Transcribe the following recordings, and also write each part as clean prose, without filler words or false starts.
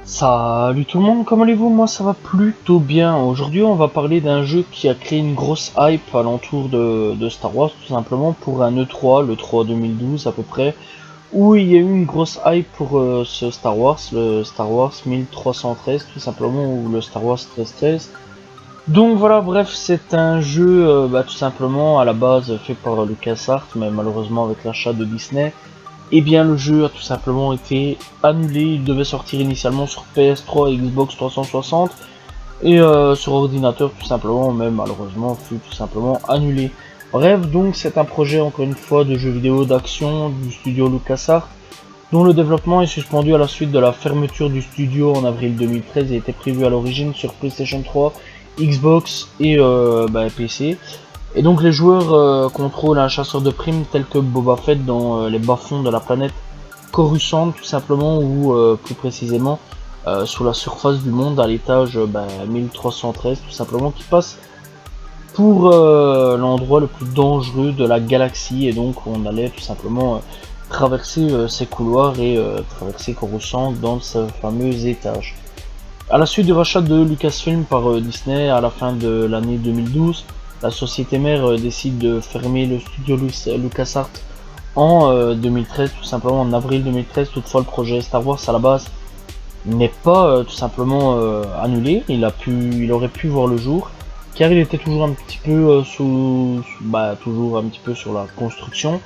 Salut tout le monde, comment allez-vous? Moi ça va plutôt bien. Aujourd'hui on va parler d'un jeu qui a créé une grosse hype alentour de Star Wars, tout simplement pour un E3, le 3 2012 à peu près, où il y a eu une grosse hype pour ce Star Wars, le Star Wars 1313 tout simplement, ou le Star Wars 1313. Donc voilà, bref, c'est un jeu tout simplement à la base fait par LucasArts, mais malheureusement avec l'achat de Disney, eh bien le jeu a tout simplement été annulé. Il devait sortir initialement sur PS3 et Xbox 360 et sur ordinateur tout simplement, mais malheureusement fut tout simplement annulé. Bref, donc c'est un projet encore une fois de jeu vidéo d'action du studio LucasArts, dont le développement est suspendu à la suite de la fermeture du studio en avril 2013 et était prévu à l'origine sur PlayStation 3, Xbox et PC. Et donc les joueurs contrôlent un chasseur de primes tel que Boba Fett dans les bas-fonds de la planète Coruscant tout simplement, ou plus précisément sous la surface du monde à l'étage 1313 tout simplement, qui passe pour l'endroit le plus dangereux de la galaxie. Et donc on allait tout simplement traverser ces couloirs et traverser Coruscant dans ce fameux étage. À la suite du rachat de Lucasfilm par Disney à la fin de l'année 2012, la société mère décide de fermer le studio LucasArts en 2013, tout simplement en avril 2013. Toutefois, le projet Star Wars à la base n'est pas tout simplement annulé. Il aurait pu voir le jour, car il était toujours un petit peu toujours un petit peu sur la construction.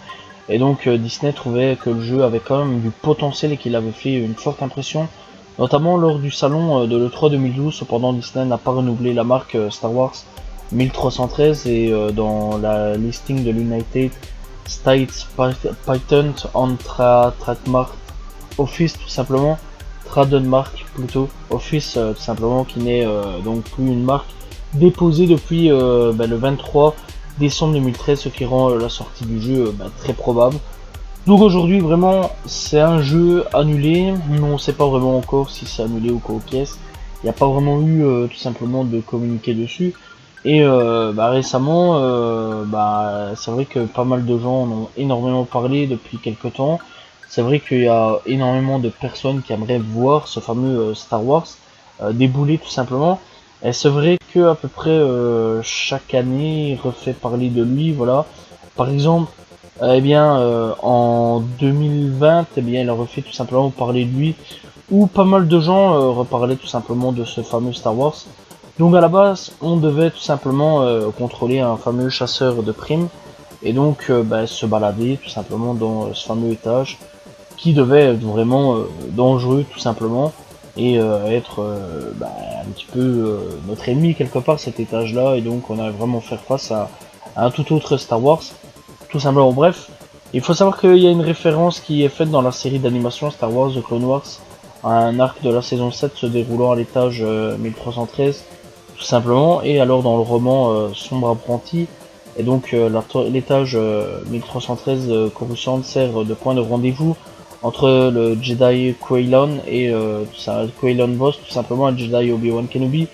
Et donc Disney trouvait que le jeu avait quand même du potentiel et qu'il avait fait une forte impression, notamment lors du salon de l'E3 2012. Cependant, Disney n'a pas renouvelé la marque Star Wars 1313 et dans la listing de l'United States Patent on Trademark Office tout simplement, Trademark plutôt Office tout simplement, qui n'est donc plus une marque déposée depuis le 23 décembre 2013, ce qui rend la sortie du jeu très probable. Donc aujourd'hui vraiment c'est un jeu annulé, on ne sait pas vraiment encore si c'est annulé ou quoi aux pièces. Il n'y a pas vraiment eu tout simplement de communiqué dessus. Et récemment, c'est vrai que pas mal de gens en ont énormément parlé depuis quelques temps. C'est vrai qu'il y a énormément de personnes qui aimeraient voir ce fameux Star Wars débouler tout simplement. Et c'est vrai que à peu près chaque année il refait parler de lui, voilà. Par exemple, en 2020, il a refait tout simplement parler de lui, où pas mal de gens reparlaient tout simplement de ce fameux Star Wars. Donc à la base, on devait tout simplement contrôler un fameux chasseur de primes, et donc se balader tout simplement dans ce fameux étage, qui devait être vraiment dangereux tout simplement, et être un petit peu notre ennemi quelque part, cet étage là. Et donc on allait vraiment faire face à un tout autre Star Wars tout simplement. Bref, il faut savoir qu'il y a une référence qui est faite dans la série d'animation Star Wars The Clone Wars à un arc de la saison 7 se déroulant à l'étage 1313 tout simplement, et alors dans le roman Sombre Apprenti. Et donc l'étage 1313 Coruscant sert de point de rendez-vous entre le Jedi Qui-Gon et Qui-Gon Boss tout simplement, un Jedi Obi-Wan Kenobi.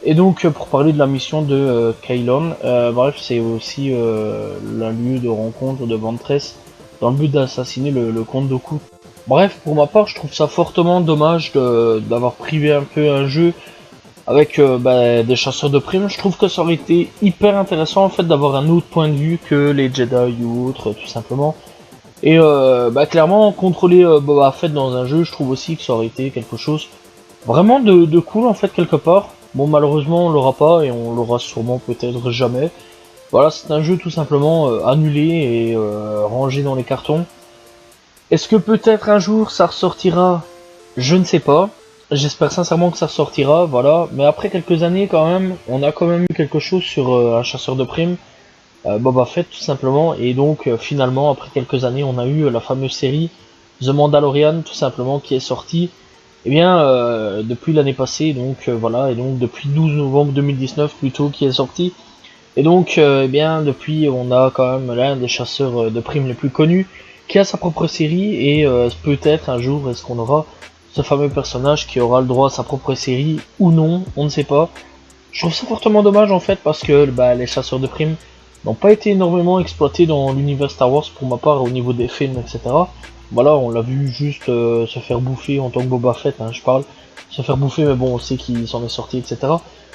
Et donc pour parler de la mission de Qui-Gon, bref, c'est aussi le lieu de rencontre de Ventress dans le but d'assassiner le comte Dooku. Bref, pour ma part, je trouve ça fortement dommage d'avoir privé un peu un jeu avec des chasseurs de primes. Je trouve que ça aurait été hyper intéressant en fait d'avoir un autre point de vue que les Jedi ou autres tout simplement. Et clairement contrôler Boba Fett dans un jeu, je trouve aussi que ça aurait été quelque chose vraiment de cool en fait quelque part. Bon, malheureusement on l'aura pas, et on l'aura sûrement peut-être jamais. Voilà, c'est un jeu tout simplement annulé et rangé dans les cartons. Est-ce que peut-être un jour ça ressortira? Je ne sais pas. J'espère sincèrement que ça ressortira, voilà. Mais après quelques années quand même, on a quand même eu quelque chose sur un chasseur de primes, Boba Fett tout simplement. Et donc finalement, après quelques années, on a eu la fameuse série The Mandalorian tout simplement qui est sortie. Et bien depuis l'année passée, donc voilà, et donc depuis 12 novembre 2019 plutôt qui est sorti. Et donc depuis on a quand même l'un des chasseurs de primes les plus connus qui a sa propre série, et peut-être un jour est-ce qu'on aura ce fameux personnage qui aura le droit à sa propre série ou non, on ne sait pas. Je trouve ça fortement dommage en fait, parce que les chasseurs de primes n'ont pas été énormément exploités dans l'univers Star Wars pour ma part au niveau des films, etc. Voilà, on l'a vu juste se faire bouffer en tant que Boba Fett, hein, je parle, se faire bouffer, mais bon, on sait qu'il s'en est sorti, etc.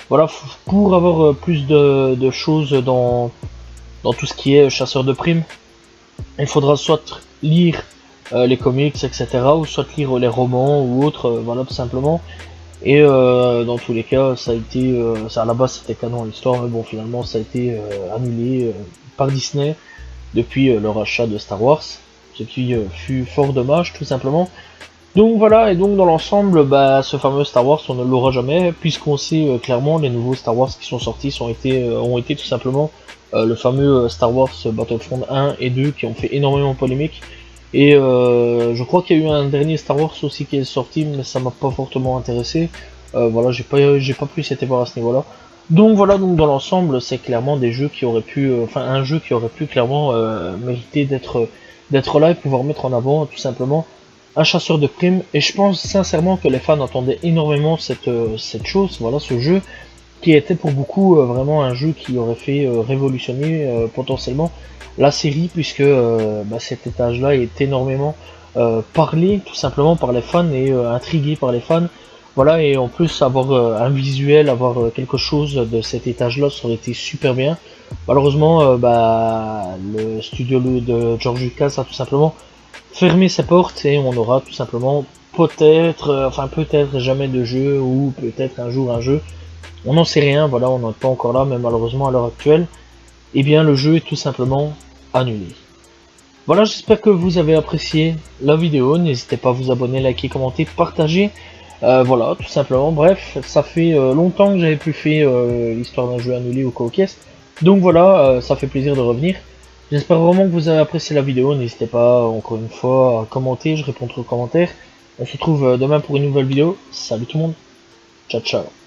Voilà, pour avoir plus de choses dans tout ce qui est chasseur de primes, il faudra soit lire les comics, etc., ou soit lire les romans ou autres, voilà, tout simplement. Et dans tous les cas, ça a été, ça à la base c'était canon l'histoire, mais bon, finalement ça a été annulé par Disney depuis le rachat de Star Wars, ce qui fut fort dommage, tout simplement. Donc voilà, et donc dans l'ensemble, bah, ce fameux Star Wars, on ne l'aura jamais, puisqu'on sait clairement les nouveaux Star Wars qui sont sortis ont été tout simplement le fameux Star Wars Battlefront 1 et 2 qui ont fait énormément polémique. Et je crois qu'il y a eu un dernier Star Wars aussi qui est sorti, mais ça m'a pas fortement intéressé. Voilà, j'ai pas plus été voir à ce niveau-là. Donc voilà, donc dans l'ensemble, c'est clairement des jeux qui auraient pu, enfin un jeu qui aurait pu clairement mériter d'être là et pouvoir mettre en avant tout simplement un chasseur de primes. Et je pense sincèrement que les fans attendaient énormément cette chose, voilà, ce jeu qui était pour beaucoup vraiment un jeu qui aurait fait révolutionner potentiellement la série, puisque bah, cet étage-là est énormément parlé tout simplement par les fans et intrigué par les fans. Voilà, et en plus avoir un visuel, avoir quelque chose de cet étage-là, ça aurait été super bien. Malheureusement, bah, le studio de George Lucas a tout simplement fermé ses portes et on aura tout simplement peut-être, enfin peut-être jamais de jeu ou peut-être un jour un jeu. On n'en sait rien, voilà, on n'est pas encore là, mais malheureusement à l'heure actuelle, eh bien le jeu est tout simplement annulé. Voilà, j'espère que vous avez apprécié la vidéo, n'hésitez pas à vous abonner, liker, commenter, partager. Voilà, tout simplement, bref, ça fait longtemps que j'avais plus fait l'histoire d'un jeu annulé au co-quest. Donc voilà, ça fait plaisir de revenir. J'espère vraiment que vous avez apprécié la vidéo, n'hésitez pas encore une fois à commenter, je répondrai aux commentaires. On se retrouve demain pour une nouvelle vidéo. Salut tout le monde, ciao ciao.